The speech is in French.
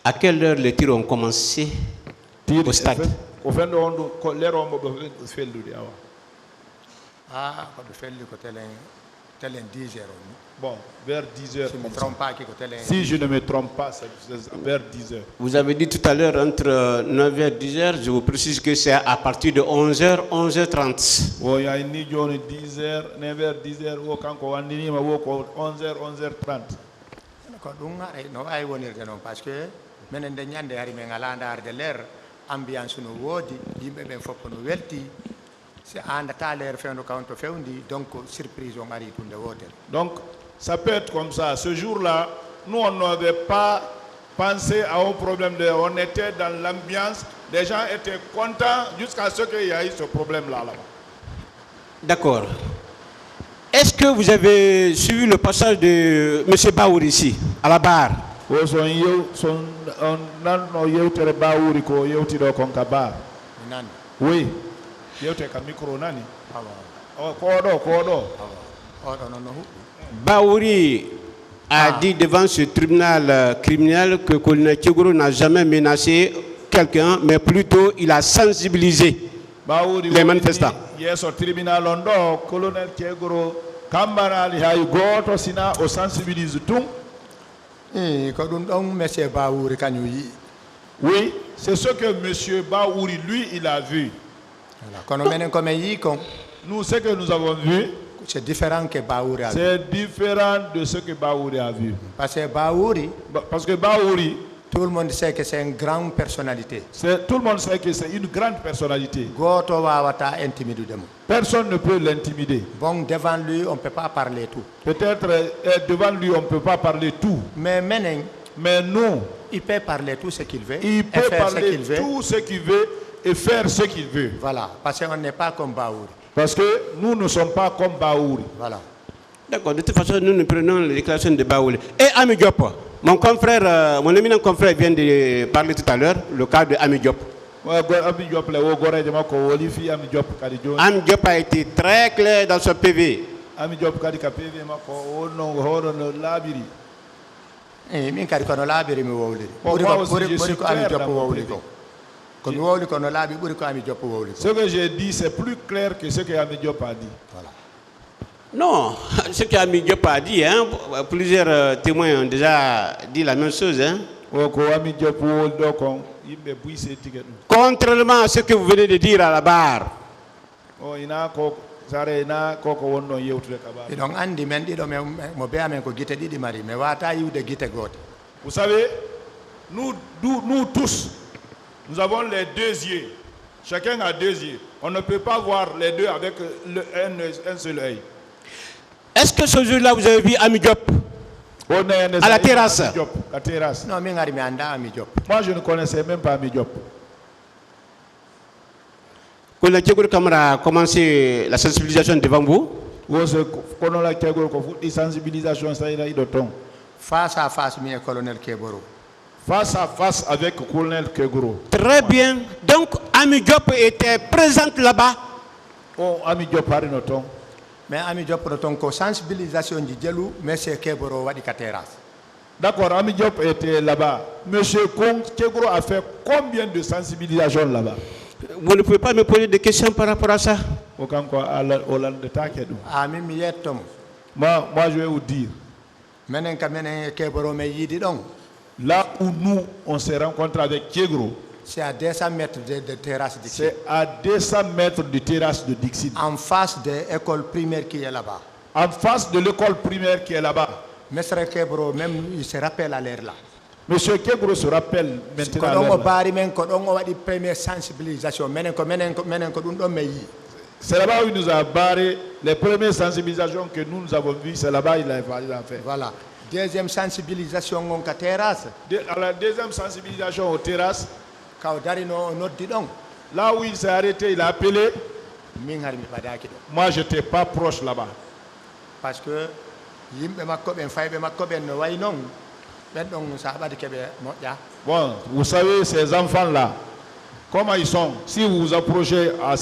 À quelle heure les tirs ont commencé au stade? Ah, Bon, vers 10 heures. Si je ne me trompe pas, c'est vers 10 heures. Vous avez dit tout à l'heure entre 9h et 10h. Je vous précise que c'est à partir de 11h, 11h30. Oui, il y a une 10 heures, 9h, 10h, 11h, 11h30. Parce que menen de ñande hari men ala ndar de l'air ambiance no wodi yimbe ben foppo no welti c'est andata l'air fendo kanto fewndi donc surprise on ari tunde wotel. Donc ça peut être comme ça. Ce jour-là, nous on n'avait pas pensé à un problème on était dans l'ambiance, les gens étaient contents jusqu'à ce qu'il y ait ce problème-là là-bas. D'accord. Est-ce que vous avez suivi le passage de M. Baour ici, à la barre? Oui. Baouri a dit devant ce tribunal criminel que Colonel Tchegoro n'a jamais menacé quelqu'un, mais plutôt il a sensibilisé les manifestants. Yes, au tribunal Londo, Colonel Tchegoro, Kambarali hay goto sina o sensibilise tout. Oui, c'est ce que M. Baouri, lui, il a vu. Nous, ce que nous avons vu, c'est différent que Baouri a vu. C'est différent de ce que Baouri a vu. Parce que Baouri, tout le monde sait que c'est une grande personnalité. Tout le monde sait que c'est une grande personnalité. Personne ne peut l'intimider. Bon, devant lui, on ne peut pas parler tout. Peut-être devant lui, on ne peut pas parler tout. Mais nous, il peut parler tout ce qu'il veut. Il peut parler tout ce qu'il veut et faire ce qu'il veut. Voilà, parce qu'on n'est pas comme Baouri. Parce que nous ne sommes pas comme Baouri. Voilà. D'accord, de toute façon, nous prenons les déclarations de Baouri. Et Ami Diop, mon éminent confrère vient de parler tout à l'heure, le cas de Ami Diop. Ami Diop a été très clair dans son PV. Ami Diop ce que j'ai dit, c'est plus clair que ce que Ami Diop a dit. Voilà. Non, ce que Ami Diop a dit, hein, plusieurs témoins ont déjà dit la même chose. Hein. Contrairement à ce que vous venez de dire à la barre. Vous savez, nous tous, nous avons les deux yeux. Chacun a deux yeux. On ne peut pas voir les deux avec un seul œil. Est-ce que ce jour-là, vous avez vu Ami Diop à la terrasse? La terrasse. Non, moi je ne connaissais même pas Ami Diop. Quand le Tchegoro Kamara a commencé la sensibilisation devant vous? Face à face, avec le colonel Keboro. Face à face avec le colonel Kegoro. Très bien. Donc, Ami Diop était présente là-bas. Oh, Ami Diop a noton. Mais Ami Diop a sensibilisation du Djelou, M. Keboro a dit terrasse. D'accord, Ami Diop était là-bas. M. Kegoro a fait combien de sensibilisation là-bas? Vous ne pouvez pas me poser des questions par rapport à ça? Moi, je vais vous dire. Là où nous, on s'est rencontrés avec Kegoro, c'est à 200 mètres de terrasse de Dixit. C'est à 200 mètres de terrasse de Dixit. En face de l'école primaire qui est là-bas. En face de l'école primaire qui est là-bas. Monsieur Keboro, même, il se rappelle à l'air là. Monsieur Kegoro se rappelle maintenant à l'air là. C'est là-bas où il nous a barré les premières sensibilisations que nous avons vues. C'est là-bas qu'il a fait. Voilà. Deuxième sensibilisation à terrasse. À la deuxième sensibilisation aux terrasses. Là où il s'est arrêté, il a appelé. Moi, je n'étais pas proche là-bas. Parce que bon, vous savez, ces enfants-là, comment ils sont? Si vous vous approchez à ces